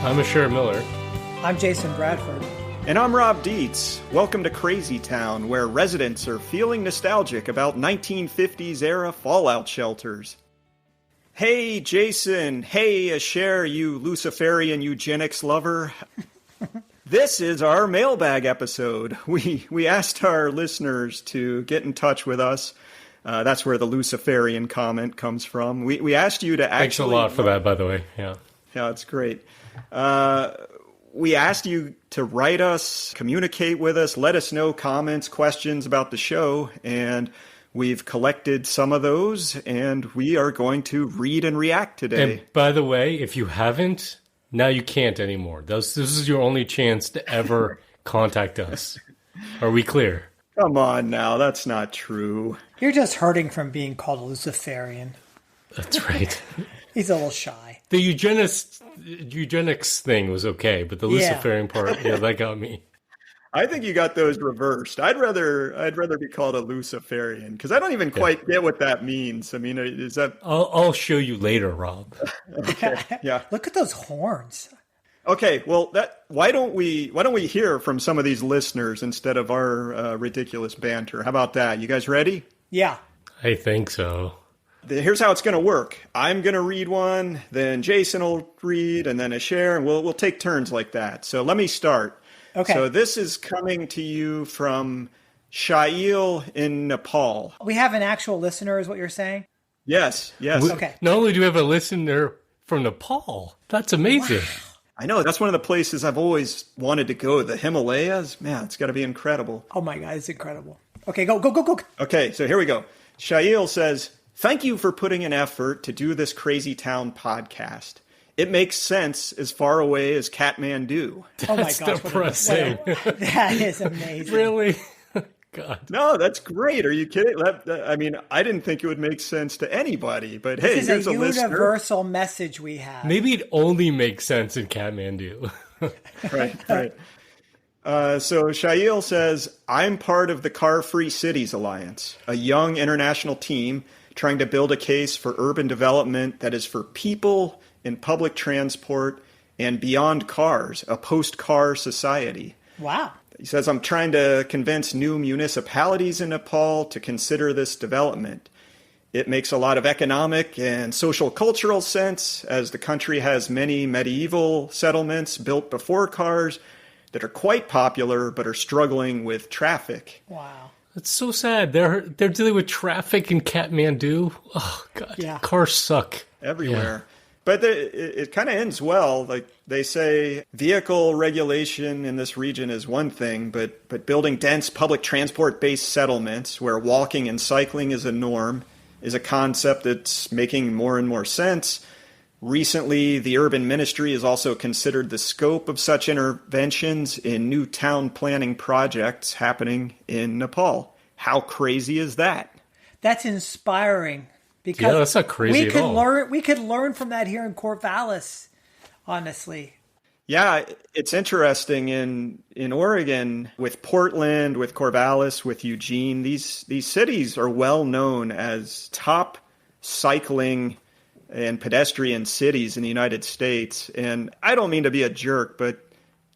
I'm Asher Miller. I'm Jason Bradford. And I'm Rob Dietz. Welcome to Crazy Town, where residents are feeling nostalgic about 1950s-era fallout shelters. Hey, Jason. Hey, Asher, you Luciferian eugenics lover. This is our mailbag episode. We asked our listeners to get in touch with us. That's where the Luciferian comment comes from. We asked you to actually... Thanks a lot for that, by the way. Yeah, it's great. We asked you to write us, communicate with us, let us know comments, questions about the show, and we've collected some of those, and we are going to read and react today. And by the way, if you haven't, now you can't anymore. This is your only chance to ever contact us. Are we clear? Come on now, that's not true. You're just hurting from being called a Luciferian. That's right. He's a little shy. The eugenics thing was okay, but the Luciferian part, that got me. I think you got those reversed. I'd rather be called a Luciferian because I don't even quite get what that means. I mean, is that? I'll show you later, Rob. Okay. Yeah. Look at those horns. Okay. Well, why don't we hear from some of these listeners instead of our ridiculous banter? How about that? You guys ready? Yeah. I think so. Here's how it's going to work. I'm going to read one, then Jason will read, and then Asher, and we'll take turns like that. So let me start. Okay. So this is coming to you from Shail in Nepal. We have an actual listener, is what you're saying? Yes. Okay. Not only do we have a listener from Nepal, that's amazing. Wow. I know. That's one of the places I've always wanted to go. The Himalayas. Man, it's got to be incredible. Oh my God, it's incredible. Okay, go. Okay, so here we go. Shail says, "Thank you for putting an effort to do this Crazy Town podcast. It makes sense as far away as Kathmandu." Oh my That's gosh, depressing. That is amazing. Really? God. No, that's great. Are you kidding? I mean, I didn't think it would make sense to anybody, but hey, This here's is a a listener. universal message we have. Maybe it only makes sense in Kathmandu. Right. So Shail says, "I'm part of the Car Free Cities Alliance, a young international team trying to build a case for urban development that is for people in public transport and beyond cars, a post-car society." Wow. He says, "I'm trying to convince new municipalities in Nepal to consider this development. It makes a lot of economic and social cultural sense, as the country has many medieval settlements built before cars that are quite popular but are struggling with traffic." Wow. It's so sad. They're dealing with traffic in Kathmandu. Oh, God. Yeah. Cars suck. Everywhere. Yeah. But it kind of ends well. Like they say, vehicle regulation in this region is one thing, but building dense public transport-based settlements where walking and cycling is a norm is a concept that's making more and more sense. Recently, the urban ministry has also considered the scope of such interventions in new town planning projects happening in Nepal. How crazy is that? That's inspiring. Because that's not crazy at all. We could learn from that here in Corvallis, honestly. Yeah, it's interesting in Oregon with Portland, with Corvallis, with Eugene. These cities are well known as top cycling and pedestrian cities in the United States. And I don't mean to be a jerk, but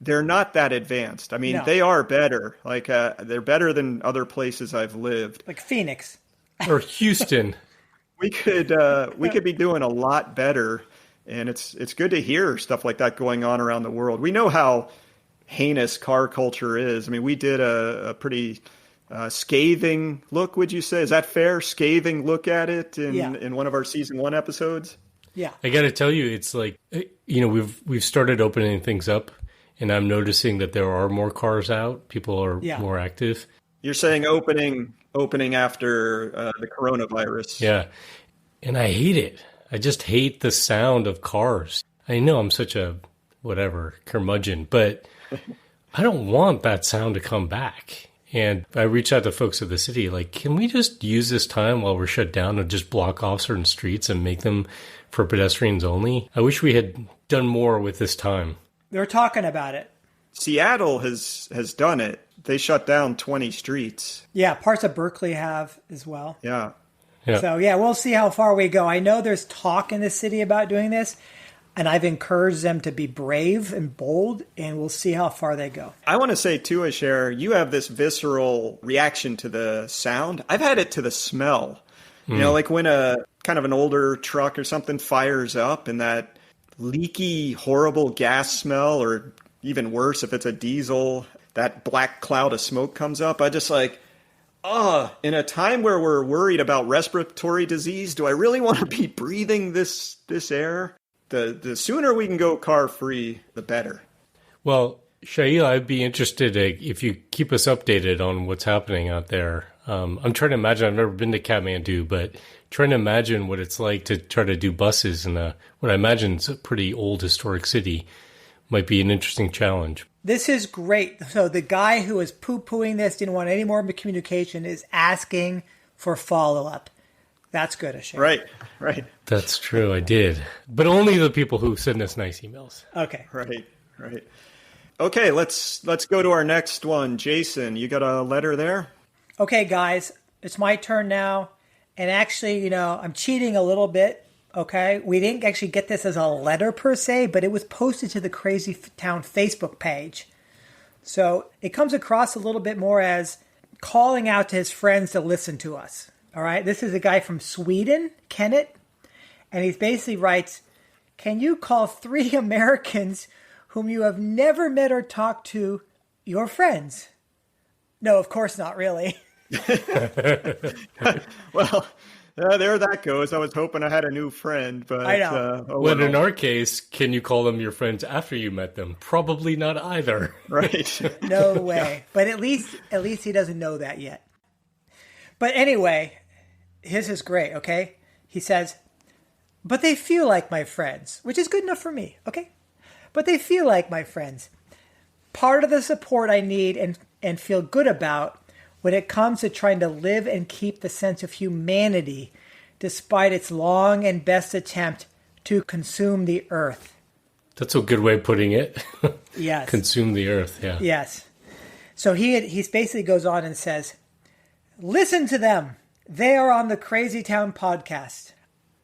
they're not that advanced. I mean, No. They are better. Like they're better than other places I've lived. Like Phoenix. Or Houston. We could be doing a lot better, and it's good to hear stuff like that going on around the world. We know how heinous car culture is. I mean, we did a pretty scathing look, would you say? Is that fair? Scathing look at it in one of our season 1 episodes? Yeah. I got to tell you, it's like, we've started opening things up, and I'm noticing that there are more cars out. People are more active. You're saying opening after the coronavirus. Yeah. And I hate it. I just hate the sound of cars. I know I'm such a curmudgeon, but I don't want that sound to come back. And I reached out to folks of the city, like, can we just use this time while we're shut down and just block off certain streets and make them for pedestrians only? I wish we had done more with this time. They're talking about it. Seattle has done it. They shut down 20 streets. Yeah, parts of Berkeley have as well. Yeah. So, we'll see how far we go. I know there's talk in the city about doing this. And I've encouraged them to be brave and bold, and we'll see how far they go. I want to say too, Asher, you have this visceral reaction to the sound. I've had it to the smell. You know, like when a kind of an older truck or something fires up and that leaky, horrible gas smell, or even worse, if it's a diesel, that black cloud of smoke comes up. I just like, in a time where we're worried about respiratory disease, do I really want to be breathing this air? The sooner we can go car free, the better. Well, Shail, I'd be interested if you keep us updated on what's happening out there. I'm trying to imagine, I've never been to Kathmandu, but trying to imagine what it's like to try to do buses in what I imagine is a pretty old historic city might be an interesting challenge. This is great. So the guy who was poo-pooing this, didn't want any more communication, is asking for follow-up. That's good, Asher. Right. That's true, I did. But only the people who send us nice emails. Okay. Right. Okay, let's go to our next one. Jason, you got a letter there? Okay, guys, it's my turn now. And actually, I'm cheating a little bit, okay? We didn't actually get this as a letter per se, but it was posted to the Crazy Town Facebook page. So it comes across a little bit more as calling out to his friends to listen to us, all right? This is a guy from Sweden, Kenneth, and he basically writes, can you call 3 Americans whom you have never met or talked to your friends? No, of course not, really. Well, there that goes. I was hoping I had a new friend, but I know. Well, in our case, can you call them your friends after you met them? Probably not either. Right. No way. But at least he doesn't know that yet. But anyway, his is great, okay? He says, but they feel like my friends, which is good enough for me, okay? But they feel like my friends. Part of the support I need and feel good about when it comes to trying to live and keep the sense of humanity despite its long and best attempt to consume the earth. That's a good way of putting it. Yes. Consume the earth, yeah. Yes. So he basically goes on and says, listen to them. They are on the Crazy Town podcast.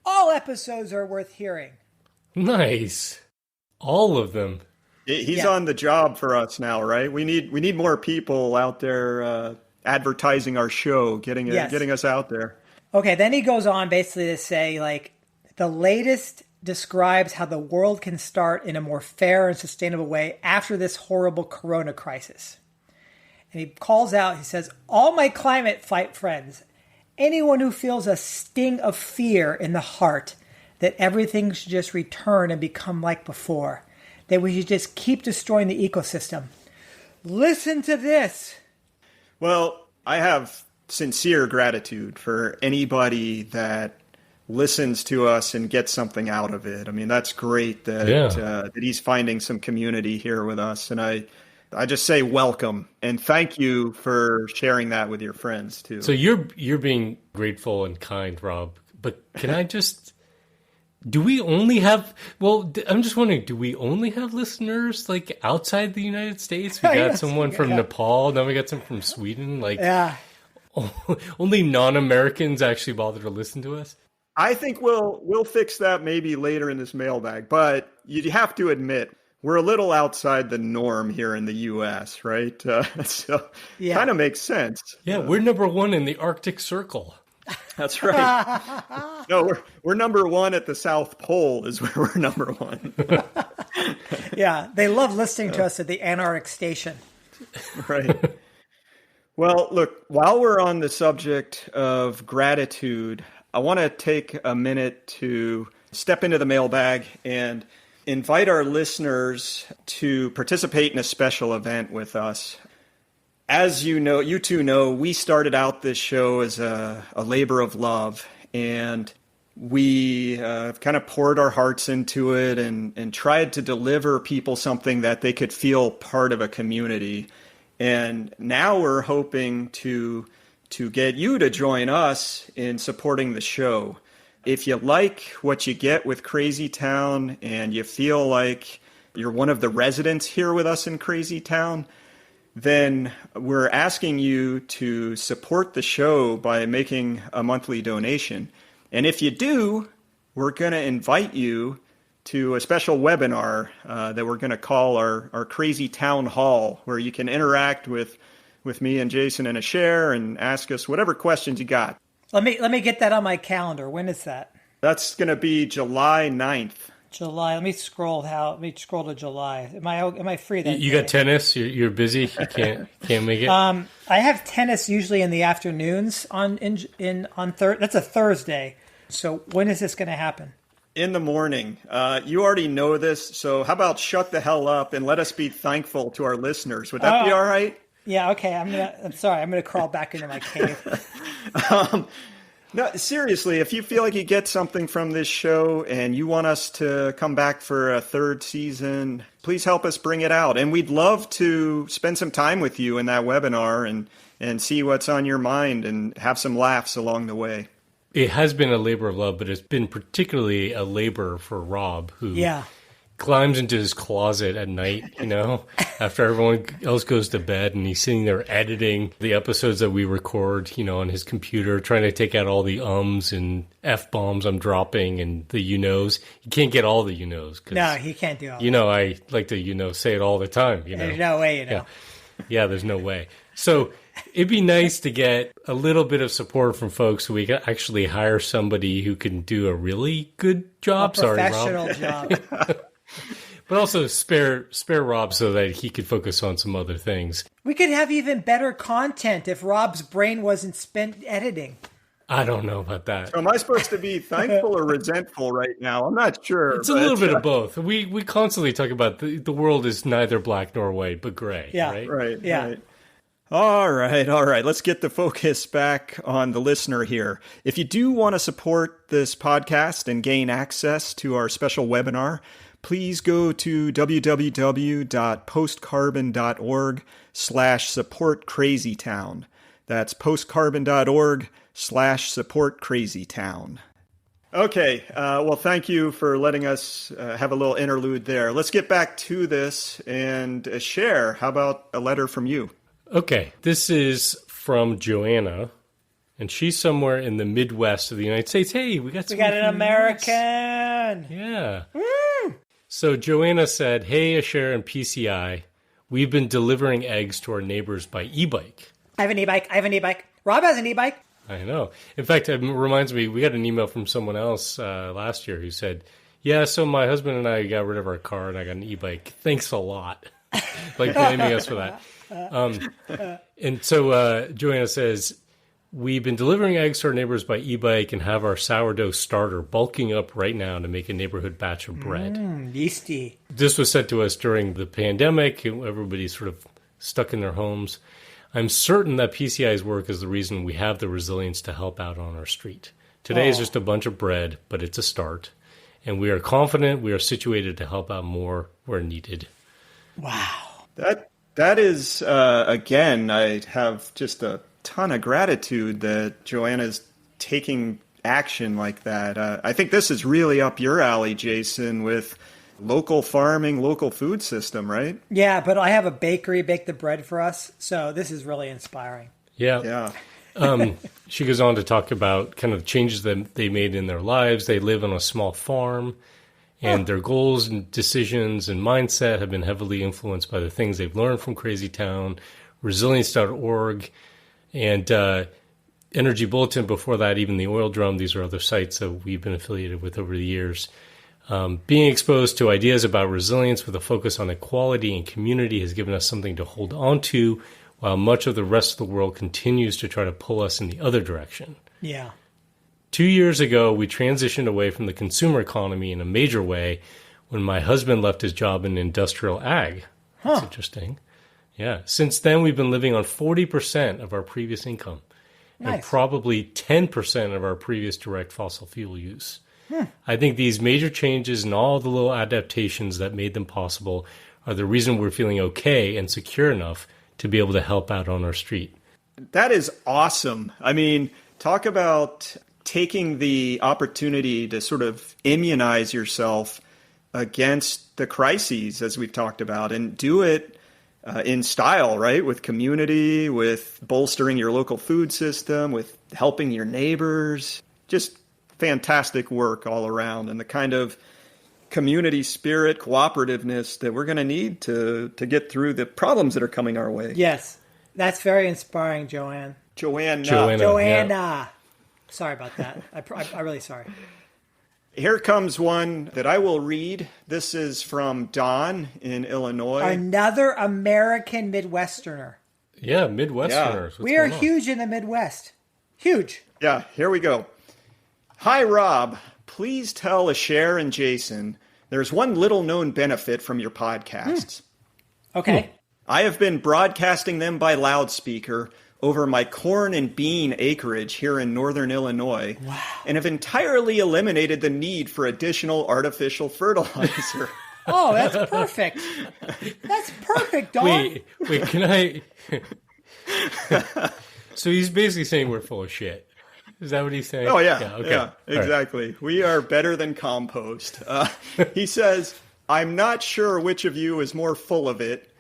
All episodes are worth hearing. Nice. All of them. He's on the job for us now, right? We need more people out there advertising our show, getting us out there. Okay, then he goes on basically to say, like, the latest describes how the world can start in a more fair and sustainable way after this horrible corona crisis. And he calls out, he says, all my climate fight friends, anyone who feels a sting of fear in the heart that everything should just return and become like before, that we should just keep destroying the ecosystem. Listen to this. Well, I have sincere gratitude for anybody that listens to us and gets something out of it. I mean, that's great that he's finding some community here with us. And I just say welcome and thank you for sharing that with your friends too. So you're being grateful and kind, Rob. But can I just... Do we only have, I'm just wondering, do we only have listeners like outside the United States? We got someone from Nepal, now we got some from Sweden. Like, only non-Americans actually bother to listen to us? I think we'll fix that maybe later in this mailbag, but you have to admit, we're a little outside the norm here in the U.S., right? So kind of makes sense. Yeah, we're number 1 in the Arctic Circle. That's right. No, we're number 1 at the South Pole is where we're number 1. Yeah, they love listening to us at the Antarctic Station. Right. Well, look, while we're on the subject of gratitude, I want to take a minute to step into the mailbag and invite our listeners to participate in a special event with us. As you know, you two know, we started out this show as a labor of love, and we kind of poured our hearts into it and tried to deliver people something that they could feel part of a community. And now we're hoping to get you to join us in supporting the show. If you like what you get with Crazy Town and you feel like you're one of the residents here with us in Crazy Town, then we're asking you to support the show by making a monthly donation. And if you do, we're going to invite you to a special webinar that we're going to call our Crazy Town Hall, where you can interact with me and Jason in a share and ask us whatever questions you got. Let me get that on my calendar. When is that? That's going to be July 9th. July. Let me scroll to July. Am I free that You day? got tennis? You're busy? You can't make it? I have tennis usually in the afternoons on that's a Thursday. So when is this going to happen? In the morning. You already know this, so how about shut the hell up and let us be thankful to our listeners? Would that be all right? Yeah, okay. I'm sorry. I'm going to crawl back into my cave. No, seriously, if you feel like you get something from this show and you want us to come back for a third season, please help us bring it out. And we'd love to spend some time with you in that webinar and see what's on your mind and have some laughs along the way. It has been a labor of love, but it's been particularly a labor for Rob, who climbs into his closet at night, after everyone else goes to bed, and he's sitting there editing the episodes that we record, on his computer, trying to take out all the ums and F-bombs I'm dropping and the you-knows. He can't get all the you-knows. No, he can't do all that. I like to, say it all the time, There's no way, Yeah, there's no way. So it'd be nice to get a little bit of support from folks so we can actually hire somebody who can do a really good job. A professional job. But also spare Rob so that he could focus on some other things. We could have even better content if Rob's brain wasn't spent editing. I don't know about that. So am I supposed to be thankful or resentful right now? I'm not sure. It's a little bit of both. We constantly talk about the world is neither black nor white, but gray. Yeah. Right? Right. Yeah. Right. All right. Let's get the focus back on the listener here. If you do want to support this podcast and gain access to our special webinar, please go to www.postcarbon.org/supportcrazytown. That's postcarbon.org/supportcrazytown. Okay. Well, thank you for letting us have a little interlude there. Let's get back to this and share. How about a letter from you? Okay. This is from Joanna, and she's somewhere in the Midwest of the United States. Hey, we got an American. Yeah. Woo! So Joanna said, hey, Asher and PCI, we've been delivering eggs to our neighbors by e-bike. I have an e-bike. Rob has an e-bike. I know. In fact, it reminds me, we got an email from someone else last year who said, yeah, so my husband and I got rid of our car and I got an e-bike. Thanks a lot. Like blaming us for that. And so Joanna says, we've been delivering eggs to our neighbors by e-bike and have our sourdough starter bulking up right now to make a neighborhood batch of bread. Yeasty. This was sent to us during the pandemic. Everybody's sort of stuck in their homes. I'm certain that PCI's work is the reason we have the resilience to help out on our street. Today is just a bunch of bread, but it's a start. And we are confident we are situated to help out more where needed. Wow. That is, again, I have just a ton of gratitude that Joanna's taking action like that. I think this is really up your alley, Jason, with local farming, local food system, right? Yeah, but I have a bakery bake the bread for us, so this is really inspiring. Yeah. She goes on to talk about kind of changes that they made in their lives. They live on a small farm, and their goals and decisions and mindset have been heavily influenced by the things they've learned from Crazy Town, resilience.org, and Energy Bulletin. Before that, even the Oil Drum. These are other sites that we've been affiliated with over the years. Being exposed to ideas about resilience with a focus on equality and community has given us something to hold on to, while much of the rest of the world continues to try to pull us in the other direction. Yeah. 2 years ago, we transitioned away from the consumer economy in a major way when my husband left his job in industrial ag. That's interesting. Yeah. Since then, we've been living on 40% of our previous income and probably 10% of our previous direct fossil fuel use. I think these major changes and all the little adaptations that made them possible are the reason we're feeling okay and secure enough to be able to help out on our street. That is awesome. I mean, talk about taking the opportunity to sort of immunize yourself against the crises, as we've talked about, and do it in style, right? With community, with bolstering your local food system, with helping your neighbors. Just fantastic work all around, and the kind of community spirit, cooperativeness that we're going to need to get through the problems that are coming our way. Yes, that's very inspiring, Joanna. Joanna. Yeah. Sorry about that. I'm really sorry. Here comes one that I will read. This is from Don in Illinois. Another American Midwesterner. Yeah, Midwesterners. Yeah. We are huge in the Midwest. Huge. Yeah, here we go. Hi, Rob. Please tell Asher and Jason there's one little known benefit from your podcasts. Okay. I have been broadcasting them by loudspeaker over my corn and bean acreage here in northern Illinois, and have entirely eliminated the need for additional artificial fertilizer. Oh, that's perfect. That's perfect, Don. Wait, can I... So he's basically saying we're full of shit. Is that what he's saying? Oh, yeah. Okay. Yeah, exactly. Right. We are better than compost. He says, I'm not sure which of you is more full of it,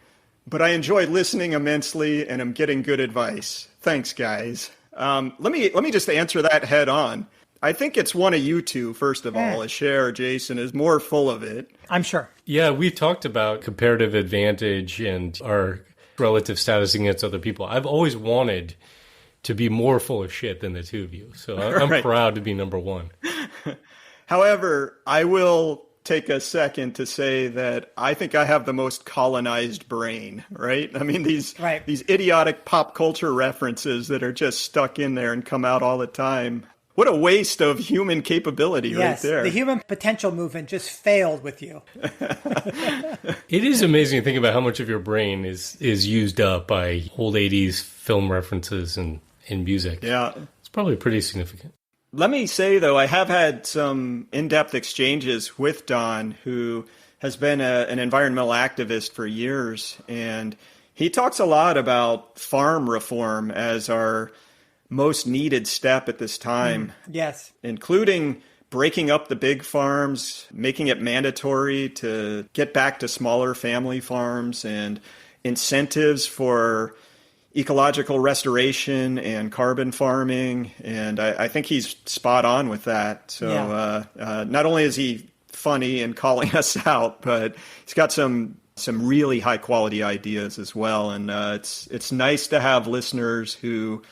but I enjoy listening immensely and am getting good advice. Thanks, guys. Let me just answer that head on. I think it's one of you two, first of all. Asher or Jason is more full of it. I'm sure. Yeah, we talked about comparative advantage and our relative status against other people. I've always wanted to be more full of shit than the two of you. So I'm Right. proud to be number one. However, I will take a second to say that I think I have the most colonized brain, right? I mean, these idiotic pop culture references that are just stuck in there and come out all the time. What a waste of human capability right there. The human potential movement just failed with you. It is amazing to think about how much of your brain is used up by old 80s film references and music. Yeah. It's probably pretty significant. Let me say, though, I have had some in-depth exchanges with Don, who has been an environmental activist for years, and he talks a lot about farm reform as our most needed step at this time. Yes. Including breaking up the big farms, making it mandatory to get back to smaller family farms, and incentives for ecological restoration and carbon farming. And I think he's spot on with that. So not only is he funny and calling us out, but he's got some really high quality ideas as well. And it's nice to have listeners who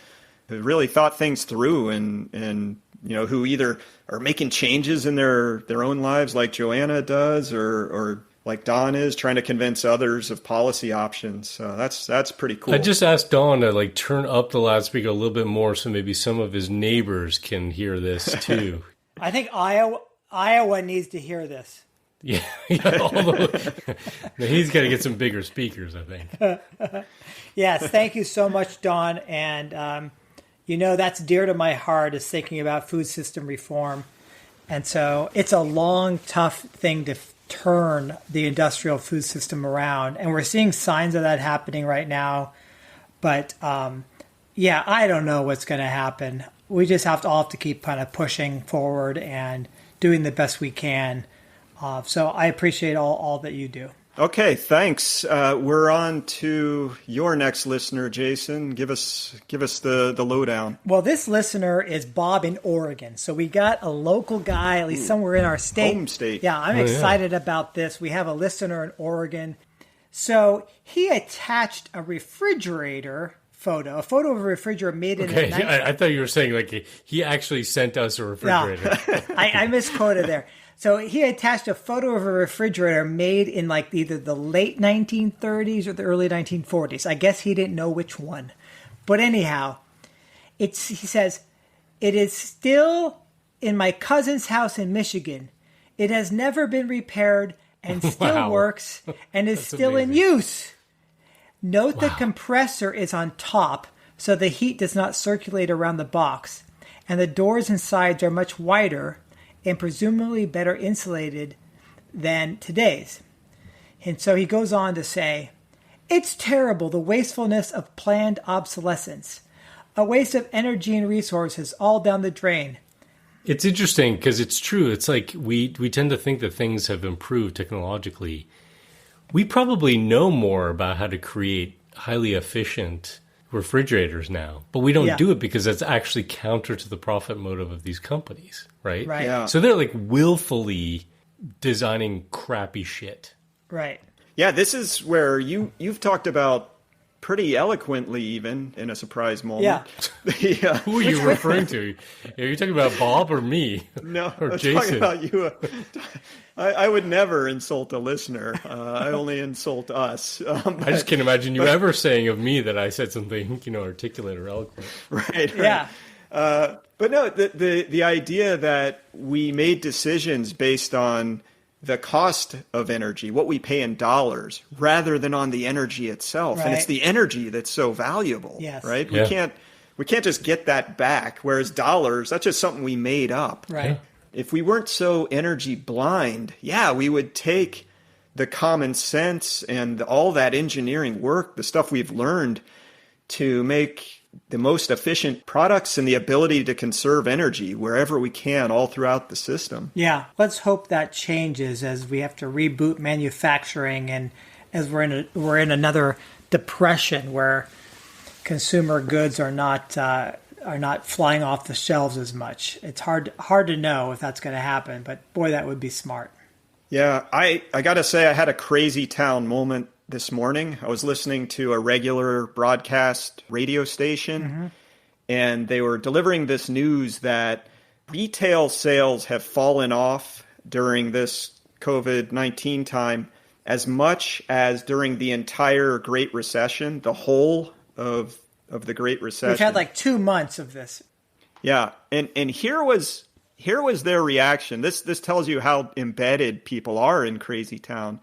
really thought things through and who either are making changes in their own lives like Joanna does, or like Don is trying to convince others of policy options. So that's pretty cool. I just asked Don to turn up the loudspeaker a little bit more so maybe some of his neighbors can hear this too. I think Iowa needs to hear this. Yeah. Although, he's got to get some bigger speakers, I think. Yes, thank you so much, Don. And that's dear to my heart, is thinking about food system reform. And so it's a long, tough thing to turn the industrial food system around. And we're seeing signs of that happening right now. But I don't know what's going to happen. We just have to keep kind of pushing forward and doing the best we can. So I appreciate all that you do. Okay, thanks. We're on to your next listener, Jason. Give us the lowdown. Well, this listener is Bob in Oregon. So we got a local guy, at least somewhere in our state. Home state. Yeah, I'm excited about this. We have a listener in Oregon. So he attached a refrigerator photo, a photo of a refrigerator made in the I thought you were saying he actually sent us a refrigerator. No, I misquoted there. So he attached a photo of a refrigerator made in either the late 1930s or the early 1940s. I guess he didn't know which one. But anyhow, he says, "It is still in my cousin's house in Michigan. It has never been repaired and still works and is still in use. Note the compressor is on top so the heat does not circulate around the box, and the doors and sides are much wider and presumably better insulated than today's." And so he goes on to say, "It's terrible, the wastefulness of planned obsolescence. A waste of energy and resources all down the drain." It's interesting because it's true. It's like we tend to think that things have improved technologically. We probably know more about how to create highly efficient refrigerators now, but we don't do it because that's actually counter to the profit motive of these companies, right? Right. Yeah. So they're willfully designing crappy shit. Right. Yeah, this is where you've talked about pretty eloquently, even in a surprise moment. Yeah. Who are you referring to? Are you talking about Bob or me? No, or I'm Jason? talking about you. I would never insult a listener. I only insult us. I just can't imagine you ever saying of me that I said something, articulate or eloquent. Right. Yeah. But no, the idea that we made decisions based on the cost of energy, what we pay in dollars, rather than on the energy itself. Right. And it's the energy that's so valuable, Yes. right? Yeah. We can't just get that back, whereas dollars, that's just something we made up. Right. Yeah. If we weren't so energy blind, we would take the common sense and all that engineering work, the stuff we've learned to make the most efficient products and the ability to conserve energy wherever we can all throughout the system. Yeah. Let's hope that changes as we have to reboot manufacturing and as we're in another depression where consumer goods are not flying off the shelves as much. It's hard to know if that's going to happen, but boy, that would be smart. Yeah, I got to say I had a crazy town moment this morning. I was listening to a regular broadcast radio station, and they were delivering this news that retail sales have fallen off during this COVID-19 time as much as during the entire Great Recession, the whole of the Great Recession. We've had like 2 months of this. Yeah, and here was their reaction. This tells you how embedded people are in Crazy Town.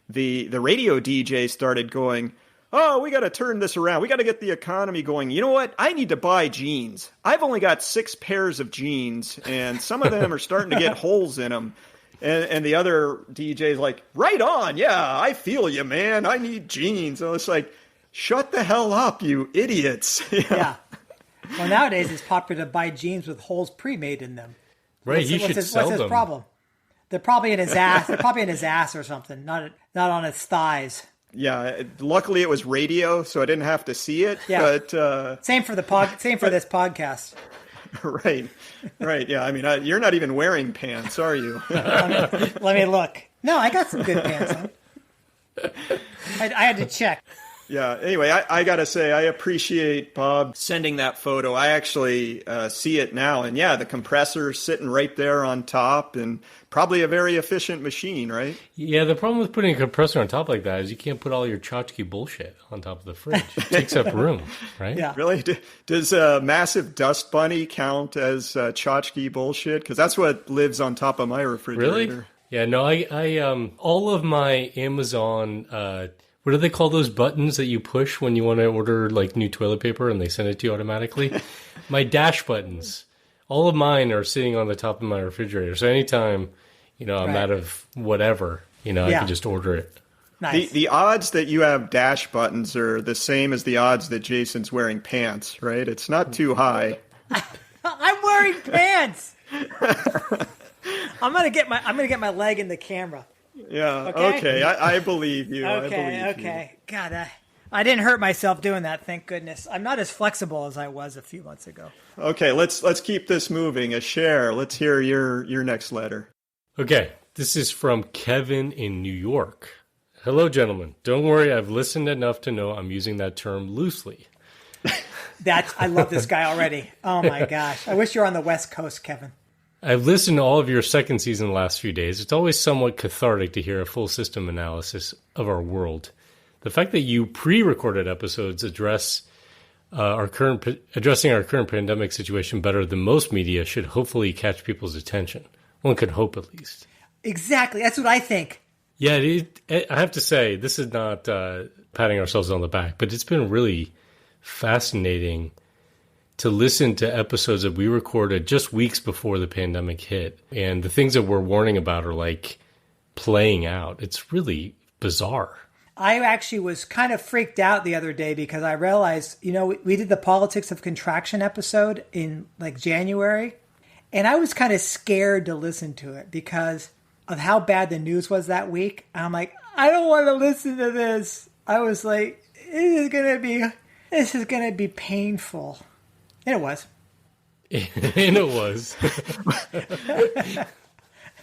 The radio DJ started going, "Oh, we got to turn this around. We got to get the economy going. You know what? I need to buy jeans. I've only got 6 pairs of jeans, and some of them are starting to get holes in them." And the other DJ's like, "Right on. Yeah, I feel you, man. I need jeans." And it's like, shut the hell up, you idiots. Yeah. Well, nowadays it's popular to buy jeans with holes pre-made in them. Right, he should sell what's his them. problem? They're probably in his ass. They're probably in his ass or something, not on his thighs. Yeah, luckily it was radio, so I didn't have to see it. Yeah. But Same for this podcast. right. Yeah, I mean, you're not even wearing pants, are you? Let me look. No, I got some good pants on. I had to check. Yeah. Anyway, I got to say, I appreciate Bob sending that photo. I actually see it now. And yeah, the compressor's sitting right there on top and probably a very efficient machine, right? Yeah, the problem with putting a compressor on top like that is you can't put all your tchotchke bullshit on top of the fridge. It takes up room, right? Yeah. Really? Does massive dust bunny count as tchotchke bullshit? Because that's what lives on top of my refrigerator. Really? Yeah, no, I all of my Amazon, what do they call those buttons that you push when you want to order like new toilet paper and they send it to you automatically? My dash buttons, all of mine are sitting on the top of my refrigerator. So anytime, I'm out of whatever, I can just order it. Nice. The odds that you have dash buttons are the same as the odds that Jason's wearing pants, right? It's not too high. I'm wearing pants. I'm gonna get my leg in the camera. Yeah. Okay. Okay. I believe you. Okay. God, I didn't hurt myself doing that. Thank goodness. I'm not as flexible as I was a few months ago. Okay. Let's keep this moving. Cher, let's hear your next letter. Okay, this is from Kevin in New York. Hello, gentlemen. Don't worry, I've listened enough to know I'm using that term loosely. I love this guy already. Oh my gosh. I wish you were on the West Coast, Kevin. I've listened to all of your second season the last few days. It's always somewhat cathartic to hear a full system analysis of our world. The fact that you pre-recorded episodes addressing our current pandemic situation better than most media should hopefully catch people's attention. One could hope, at least. Exactly. That's what I think. Yeah, I have to say, this is not patting ourselves on the back, but it's been really fascinating to listen to episodes that we recorded just weeks before the pandemic hit. And the things that we're warning about are like playing out. It's really bizarre. I actually was kind of freaked out the other day because I realized, we did the Politics of Contraction episode in like January. And I was kind of scared to listen to it because of how bad the news was that week. And I'm like, I don't want to listen to this. I was like, this is going to be painful. And it was. And it was.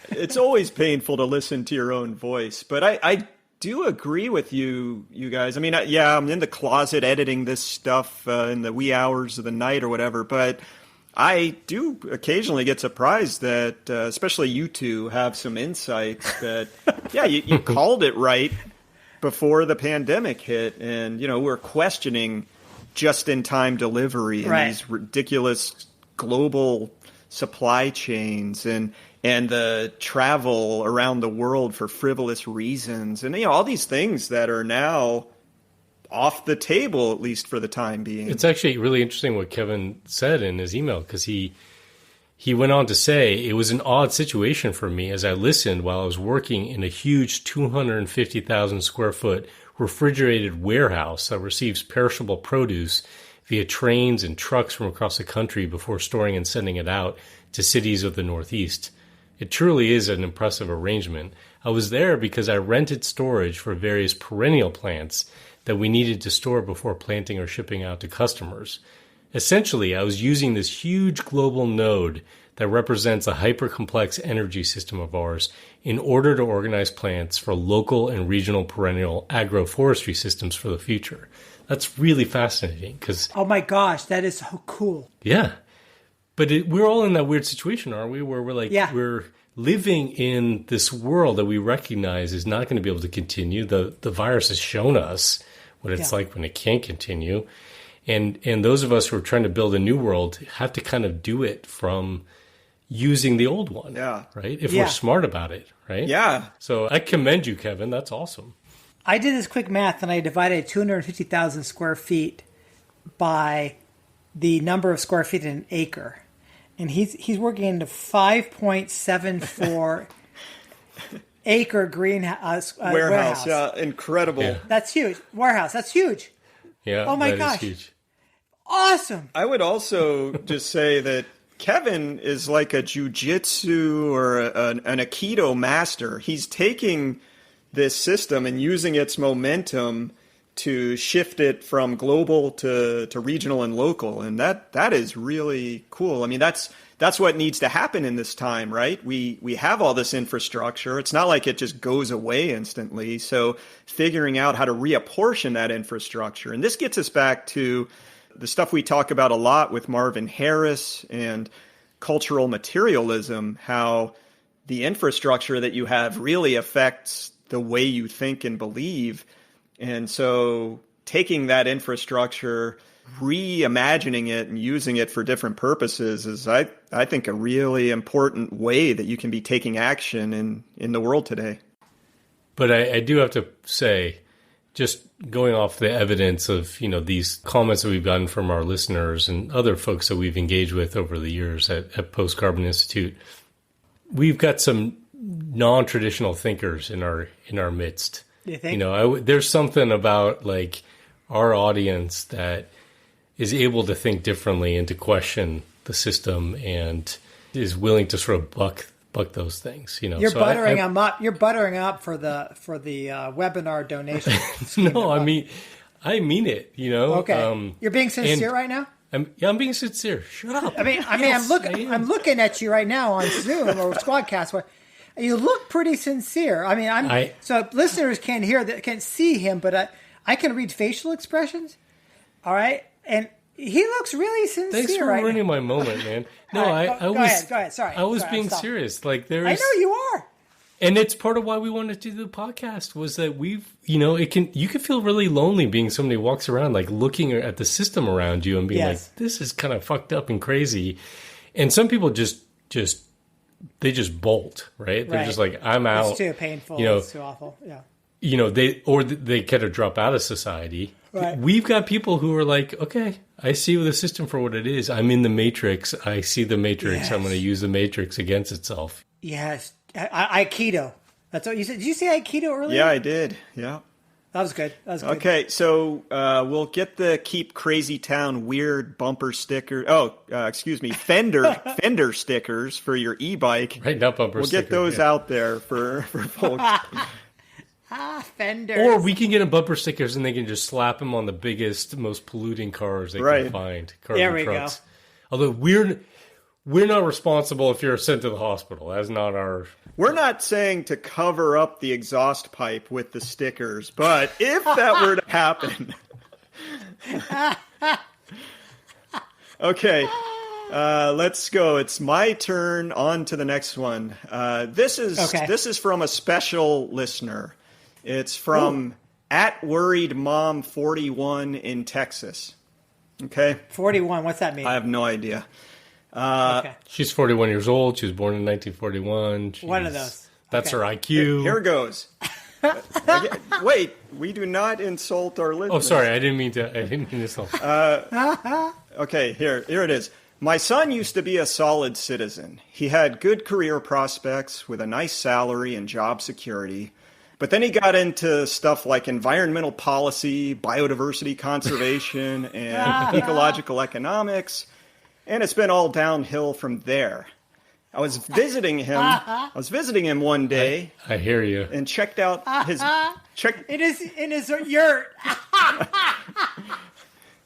It's always painful to listen to your own voice, but I do agree with you guys. I mean, yeah, I'm in the closet editing this stuff in the wee hours of the night or whatever, but I do occasionally get surprised that, especially you two, have some insights that, yeah, you called it right before the pandemic hit, and we're questioning just-in-time delivery and these ridiculous global supply chains and the travel around the world for frivolous reasons, and all these things that are now off the table, at least for the time being. It's actually really interesting what Kevin said in his email, because he went on to say, it was an odd situation for me as I listened while I was working in a huge 250,000 square foot refrigerated warehouse that receives perishable produce via trains and trucks from across the country before storing and sending it out to cities of the Northeast. It truly is an impressive arrangement. I was there because I rented storage for various perennial plants that we needed to store before planting or shipping out to customers. Essentially, I was using this huge global node that represents a hyper-complex energy system of ours in order to organize plants for local and regional perennial agroforestry systems for the future. That's really fascinating because... Oh my gosh, that is so cool. Yeah. But we're all in that weird situation, aren't we? Where we're like, we're living in this world that we recognize is not going to be able to continue. The virus has shown us what it's like when it can't continue. And those of us who are trying to build a new world have to kind of do it from using the old one, right? If we're smart about it, right? Yeah. So I commend you, Kevin. That's awesome. I did this quick math, and I divided 250,000 square feet by the number of square feet in an acre. And he's working in the 5.74 acre greenhouse warehouse. Yeah, incredible. Yeah. That's huge. Warehouse, that's huge. Yeah. Oh my gosh. Huge. Awesome. I would also just say that Kevin is like a jujitsu or an Aikido master. He's taking this system and using its momentum to shift it from global to regional and local. And that is really cool. I mean, that's what needs to happen in this time, right? We have all this infrastructure. It's not like it just goes away instantly. So figuring out how to reapportion that infrastructure. And this gets us back to the stuff we talk about a lot with Marvin Harris and cultural materialism, how the infrastructure that you have really affects the way you think and believe. And so taking that infrastructure, reimagining it and using it for different purposes is, I think, a really important way that you can be taking action in the world today. But I do have to say, just going off the evidence of, these comments that we've gotten from our listeners and other folks that we've engaged with over the years at Post Carbon Institute, we've got some non-traditional thinkers in our midst. You think? There's something about like our audience that is able to think differently and to question the system and is willing to sort of buck those things. You're buttering them up. You're buttering up for the webinar donation. No, I mean it. Okay, you're being sincere right now. I'm being sincere. Shut up. I'm looking at you right now on Zoom or Squadcast. You look pretty sincere. So listeners can't see him, but I can read facial expressions. All right, and he looks really sincere. Thanks for ruining my moment, man. No, right, go ahead. Sorry, I was being serious. Like I know you are. And it's part of why we wanted to do the podcast was that you can feel really lonely being somebody who walks around like looking at the system around you and being like, this is kind of fucked up and crazy. And some people just bolt, right? They're just like, I'm out. It's too painful. It's too awful. Yeah. They kind of drop out of society. Right. We've got people who are like, okay, I see the system for what it is. I'm in the matrix. I see the matrix. Yes. I'm going to use the matrix against itself. Yes. Aikido. That's what you said. Did you say Aikido earlier? Yeah, I did. Yeah. That was good. Okay, so we'll get the Keep Crazy Town weird bumper sticker. Fender stickers for your e-bike. Right, not bumper stickers. We'll get those out there for folks. Fenders. Or we can get them bumper stickers and they can just slap them on the biggest, most polluting cars they can find. There we go. Although we're not responsible if you're sent to the hospital. That's not our... We're not saying to cover up the exhaust pipe with the stickers, but if that were to happen... Okay, let's go. It's my turn. On to the next one. This is from a special listener. It's from @WorriedMom41 in Texas. Okay? 41, what's that mean? I have no idea. Okay. She's 41 years old. She was born in 1941. One of those. That's her IQ. Here goes. Wait, we do not insult our listeners. Oh, sorry. I didn't mean to insult. Okay, here it is. My son used to be a solid citizen. He had good career prospects with a nice salary and job security. But then he got into stuff like environmental policy, biodiversity conservation, and ecological economics. And it's been all downhill from there. I was visiting him one day. I hear you. And checked out his in his yurt.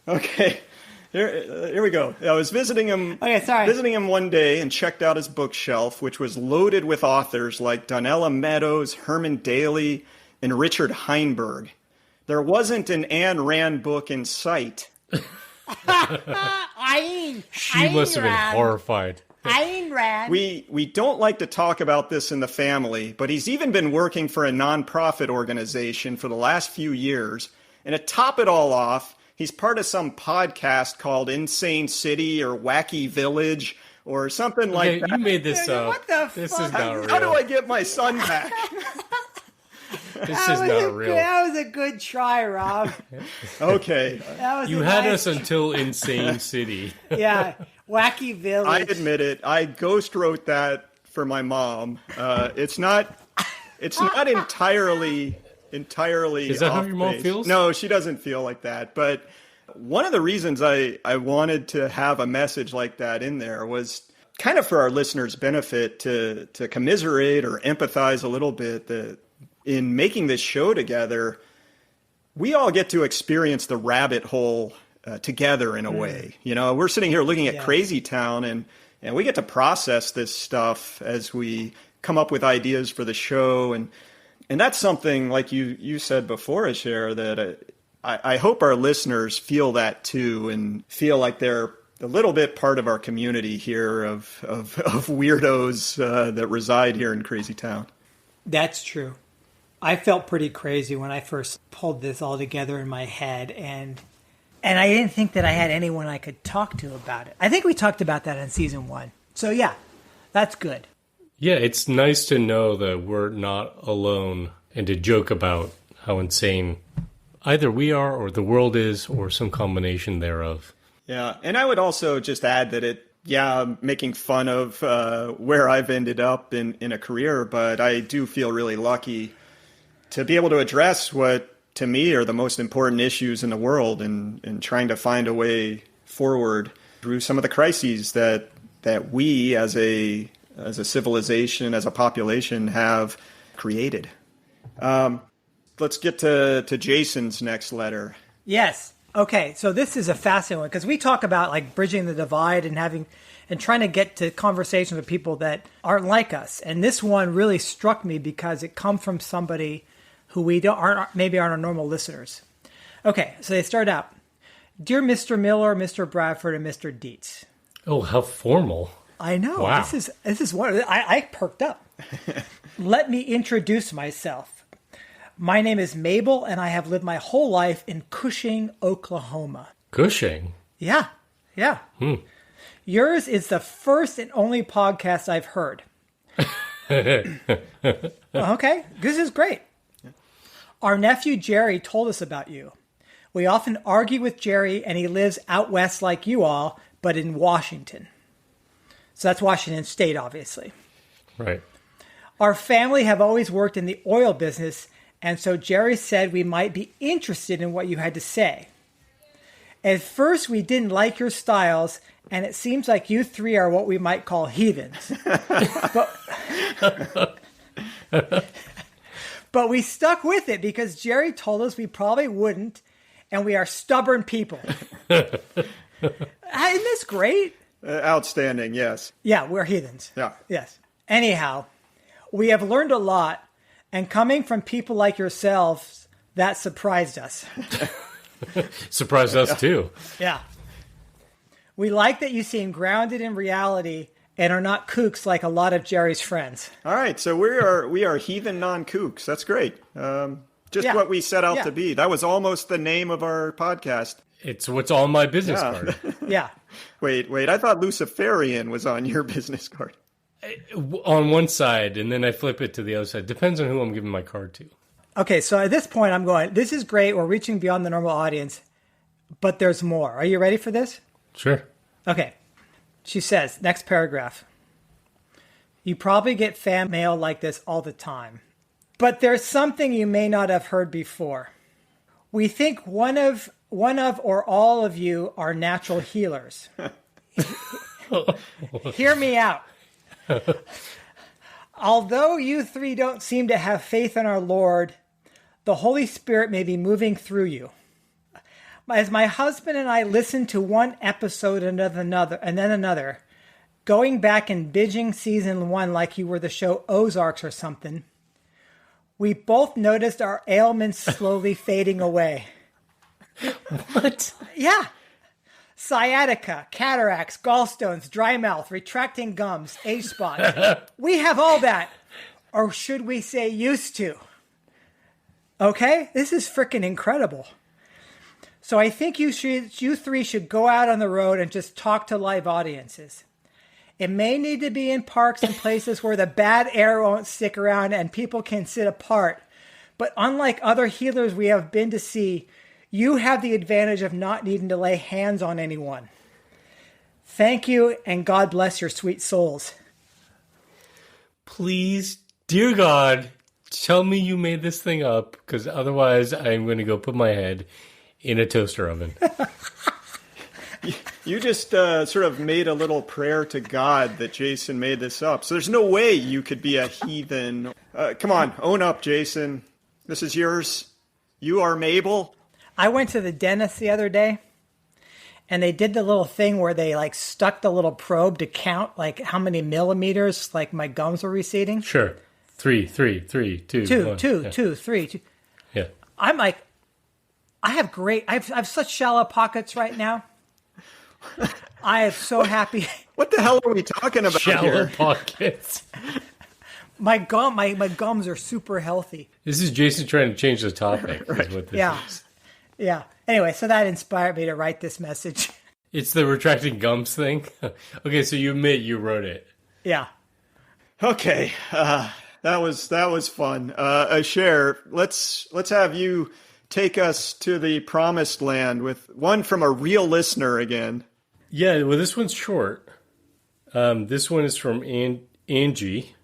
Okay. Here we go. I was visiting him. Okay, sorry. Visiting him one day and checked out his bookshelf, which was loaded with authors like Donella Meadows, Herman Daly, and Richard Heinberg. There wasn't an Ayn Rand book in sight. She must have been horrified. Ayn Rand. We don't like to talk about this in the family, but he's even been working for a nonprofit organization for the last few years. And to top it all off, he's part of some podcast called Insane City or Wacky Village or something like that. You made this up. What the This fuck? is not real. How do I get my son back? This is not real. That was a good try, Rob. Okay. You had us until Insane City. Yeah, Wacky Village. I admit it. I ghost wrote that for my mom. It's not entirely Is that how your mom off-base. feels? No, she doesn't feel like that. But one of the reasons I wanted to have a message like that in there was kind of for our listeners' benefit to commiserate or empathize a little bit that in making this show together, we all get to experience the rabbit hole together in a way. You know, we're sitting here looking at Crazy Town and we get to process this stuff as we come up with ideas for the show. And that's something, like you said before, Asher, that I hope our listeners feel that too and feel like they're a little bit part of our community here of weirdos that reside here in Crazy Town. That's true. I felt pretty crazy when I first pulled this all together in my head, and I didn't think that I had anyone I could talk to about it. I think we talked about that in season 1. So yeah, that's good. Yeah, it's nice to know that we're not alone and to joke about how insane either we are or the world is or some combination thereof. Yeah, and I would also just add that making fun of where I've ended up in a career, but I do feel really lucky to be able to address what, to me, are the most important issues in the world and trying to find a way forward through some of the crises that we as a civilization, as a population, have created. Let's get to Jason's next letter. Yes. Okay. So this is a fascinating one because we talk about like bridging the divide and trying to get to conversations with people that aren't like us. And this one really struck me because it comes from somebody who aren't our normal listeners. Okay. So they start out, "Dear Mr. Miller, Mr. Bradford, and Mr. Dietz." Oh, how formal. I know. Wow. This is one. I perked up. "Let me introduce myself. My name is Mabel, and I have lived my whole life in Cushing, Oklahoma." Cushing? Yeah. "Yours is the first and only podcast I've heard." Okay, this is great. "Our nephew Jerry told us about you. We often argue with Jerry, and he lives out west like you all, but in Washington." So that's Washington State, obviously. Right. "Our family have always worked in the oil business, and so Jerry said we might be interested in what you had to say. At first, we didn't like your styles, and it seems like you three are what we might call heathens. But we stuck with it because Jerry told us we probably wouldn't, and we are stubborn people." Isn't this great? Outstanding, yes. Yeah, we're heathens. Yeah. Yes. Anyhow, we have learned a lot, and coming from people like yourselves, that surprised us. Surprised us too. Yeah. We like that you seem grounded in reality and are not kooks like a lot of Jerry's friends. All right, so we are heathen non-kooks. That's great. Just what we set out to be. That was almost the name of our podcast. It's what's on my business card. Yeah. Wait. I thought Luciferian was on your business card. On one side, and then I flip it to the other side. Depends on who I'm giving my card to. Okay, so at this point, I'm going, this is great. We're reaching beyond the normal audience, but there's more. Are you ready for this? Sure. Okay. She says, next paragraph. You probably get fan mail like this all the time, but there's something you may not have heard before. We think one of or all of you are natural healers. Hear me out. Although you three don't seem to have faith in our Lord, the Holy Spirit may be moving through you. As my husband and I listened to one episode and then another, going back and binging season 1 like you were the show Ozarks or something, we both noticed our ailments slowly fading away. What? Yeah. Sciatica, cataracts, gallstones, dry mouth, retracting gums, age spots. We have all that. Or should we say used to? Okay? This is freaking incredible. So I think you three should go out on the road and just talk to live audiences. It may need to be in parks and places where the bad air won't stick around and people can sit apart. But unlike other healers we have been to see, you have the advantage of not needing to lay hands on anyone. Thank you, and God bless your sweet souls. Please, dear God, tell me you made this thing up, because otherwise I'm going to go put my head in a toaster oven. You just sort of made a little prayer to God that Jason made this up. So there's no way you could be a heathen. Come on, own up, Jason. This is yours. You are Mabel. I went to the dentist the other day, and they did the little thing where they like stuck the little probe to count like how many millimeters like my gums were receding. Sure. 3, 2, 1. Two, 3. Yeah. I'm like, I have such shallow pockets right now. I am so happy. What the hell are we talking about Shallow here? pockets. My gums are super healthy. This is Jason trying to change the topic. Is what this is. Yeah. Anyway, so that inspired me to write this message. It's the retracting gums thing. Okay, so you admit you wrote it. Yeah. Okay, that was fun. Cher, let's have you take us to the promised land with one from a real listener again. Yeah, well, this one's short. This one is from Angie.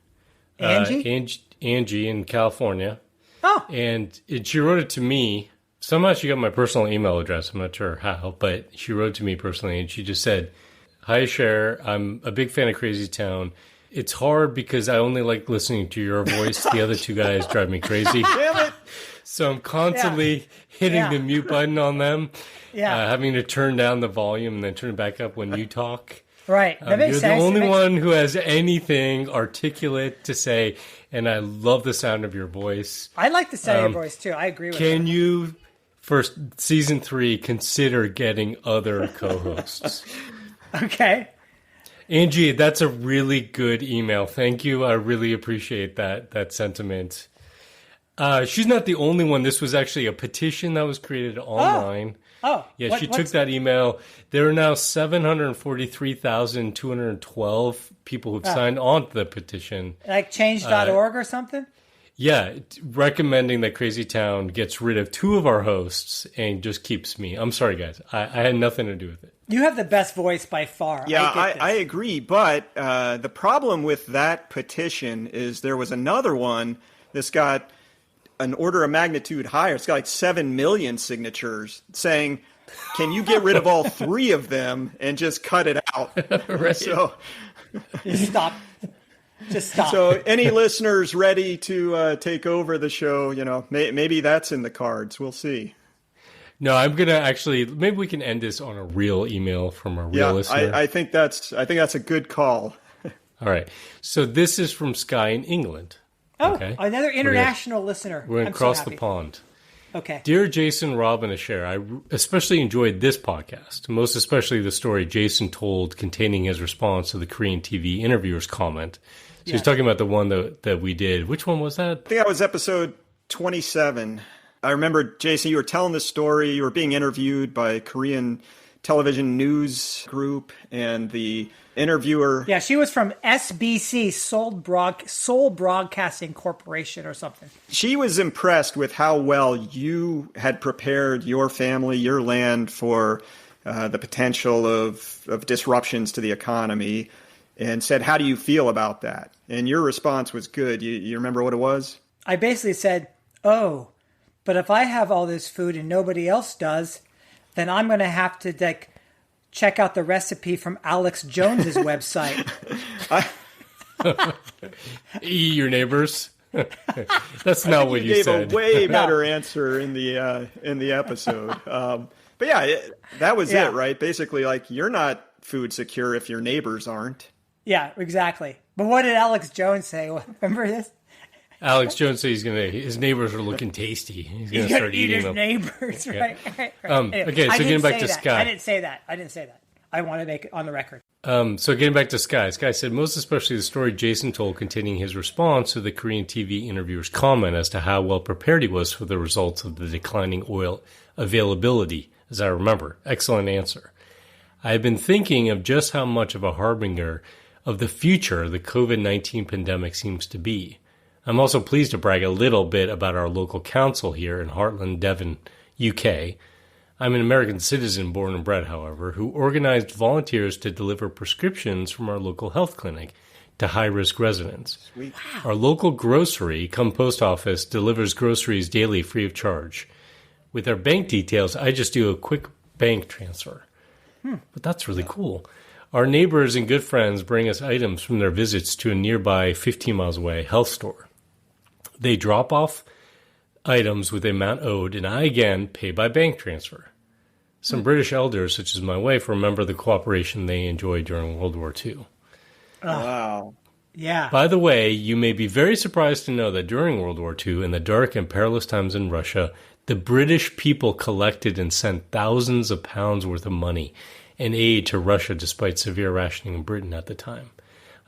Angie in California. Oh. And she wrote it to me. Somehow she got my personal email address. I'm not sure how, but she wrote to me personally, and she just said, "Hi, Cher. I'm a big fan of Crazy Town. It's hard because I only like listening to your voice. The other two guys drive me crazy. Damn it! So I'm constantly hitting the mute button on them, having to turn down the volume and then turn it back up when you talk. Right. That makes you're sense. the only one who has anything articulate to say, and I love the sound of your voice. I like the sound of your voice, too. I agree with that. Can you, for season 3, consider getting other co-hosts?" Okay. Angie, that's a really good email. Thank you. I really appreciate that sentiment. She's not the only one. This was actually a petition that was created online. Oh. Yeah, she took that email. There are now 743,212 people who've signed on to the petition. Like change.org or something? Yeah, recommending that Crazy Town gets rid of 2 of our hosts and just keeps me. I'm sorry, guys. I had nothing to do with it. You have the best voice by far. Yeah, I agree. But the problem with that petition is there was another one that's got an order of magnitude higher. It's got like 7 million signatures saying, can you get rid of all 3 of them and just cut it out? Right. So Just stop. Just stop. So any listeners ready to take over the show, maybe that's in the cards. We'll see. No, I'm gonna actually. Maybe we can end this on a real email from a real listener. I think that's a good call. All right. So this is from Sky in England. Oh, okay? another international listener. We're going to cross the pond. Okay. Dear Jason, Rob, and Asher, I especially enjoyed this podcast, most especially the story Jason told containing his response to the Korean TV interviewer's comment. So he's talking about the one that we did. Which one was that? I think that was episode 27. I remember, Jason, you were telling this story. You were being interviewed by a Korean television news group, and the interviewer... Yeah, she was from SBC, Seoul Broadcasting Corporation or something. She was impressed with how well you had prepared your family, your land for the potential of disruptions to the economy, and said, how do you feel about that? And your response was good. You remember what it was? I basically said, oh, but if I have all this food and nobody else does, then I'm going to have to check out the recipe from Alex Jones's website. Your neighbors. That's not what you said. You gave a way better answer in the episode. But yeah, that was it, right? Basically, like, you're not food secure if your neighbors aren't. Yeah, exactly. But what did Alex Jones say? Remember this? Alex Jones said his neighbors are looking tasty. He's going to start eating them. Neighbors, right? Anyway, okay, so getting back to Sky. I didn't say that. I want to make it on the record. So getting back to Sky. Sky said, most especially the story Jason told containing his response to the Korean TV interviewer's comment as to how well prepared he was for the results of the declining oil availability, as I remember. Excellent answer. I have been thinking of just how much of a harbinger of the future the COVID-19 pandemic seems to be. I'm also pleased to brag a little bit about our local council here in Heartland, Devon, UK. I'm an American citizen born and bred, however, who organized volunteers to deliver prescriptions from our local health clinic to high-risk residents. Sweet. Wow. Our local grocery, come post office, delivers groceries daily free of charge. With our bank details, I just do a quick bank transfer. But that's really cool. Our neighbors and good friends bring us items from their visits to a nearby 15 miles away health store. They drop off items with the amount owed, and I again pay by bank transfer. Some British elders, such as my wife, remember the cooperation they enjoyed during World War II. Wow. Yeah. By the way, you may be very surprised to know that during World War II, in the dark and perilous times in Russia, the British people collected and sent thousands of pounds worth of money and aid to Russia despite severe rationing in Britain at the time.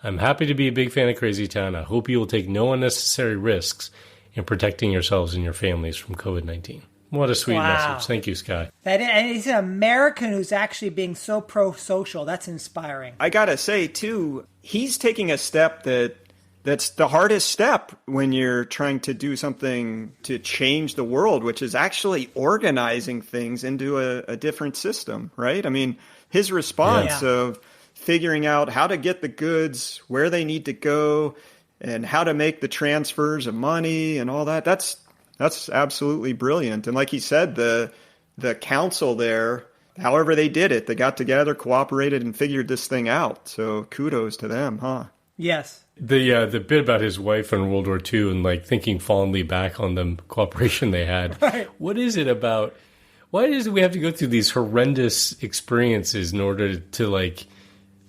I'm happy to be a big fan of Crazy Town. I hope you will take no unnecessary risks in protecting yourselves and your families from COVID-19. What a sweet message. Thank you, Sky. And he's an American who's actually being so pro-social. That's inspiring. I got to say, too, he's taking a step that's the hardest step when you're trying to do something to change the world, which is actually organizing things into a different system, right? I mean, his response of figuring out how to get the goods, where they need to go, and how to make the transfers of money and all that, that's absolutely brilliant. And like he said, the council there, however they did it, they got together, cooperated, and figured this thing out. So kudos to them, huh? Yes. The bit about his wife in World War II and like thinking fondly back on the cooperation they had. Right. What is it about? Why is it we have to go through these horrendous experiences in order to like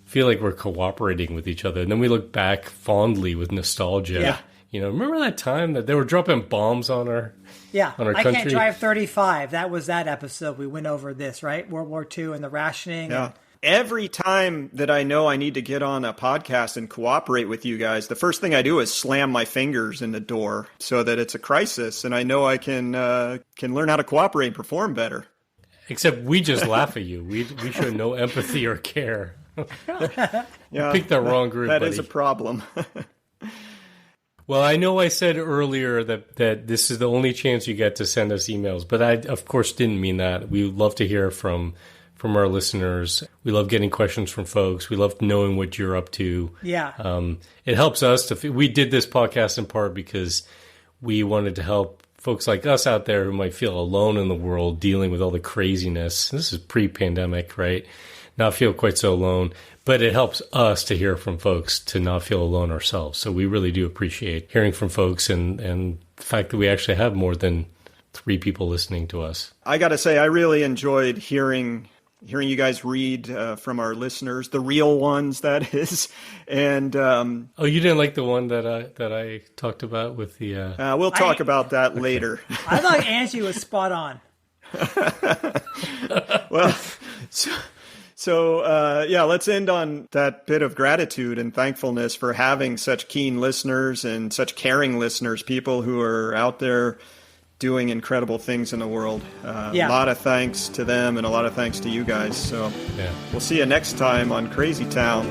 feel like we're cooperating with each other? And then we look back fondly with nostalgia. Yeah. You know, remember that time that they were dropping bombs on our country? I Can't Drive 35. That was that episode. We went over this, right? World War II and the rationing. Yeah. Every time that I know I need to get on a podcast and cooperate with you guys, the first thing I do is slam my fingers in the door so that it's a crisis, and I know I can learn how to cooperate and perform better. Except we just laugh at you. We show no empathy or care. Yeah, picked the wrong group. That buddy. is a problem. Well, I know I said earlier that this is the only chance you get to send us emails, but I, of course, didn't mean that. We love to hear from our listeners. We love getting questions from folks. We love knowing what you're up to. Yeah. It helps us we did this podcast in part because we wanted to help folks like us out there who might feel alone in the world dealing with all the craziness. This is pre-pandemic, right? Not feel quite so alone, but it helps us to hear from folks to not feel alone ourselves. So we really do appreciate hearing from folks and the fact that we actually have more than 3 people listening to us. I got to say, I really enjoyed hearing you guys read from our listeners, the real ones, that is. And oh, you didn't like the one that I talked about with the. We'll talk about that later. I thought Angie was spot on. Well, so yeah, let's end on that bit of gratitude and thankfulness for having such keen listeners and such caring listeners, people who are out there doing incredible things in the world. A lot of thanks to them and a lot of thanks to you guys. So we'll see you next time on Crazy Town.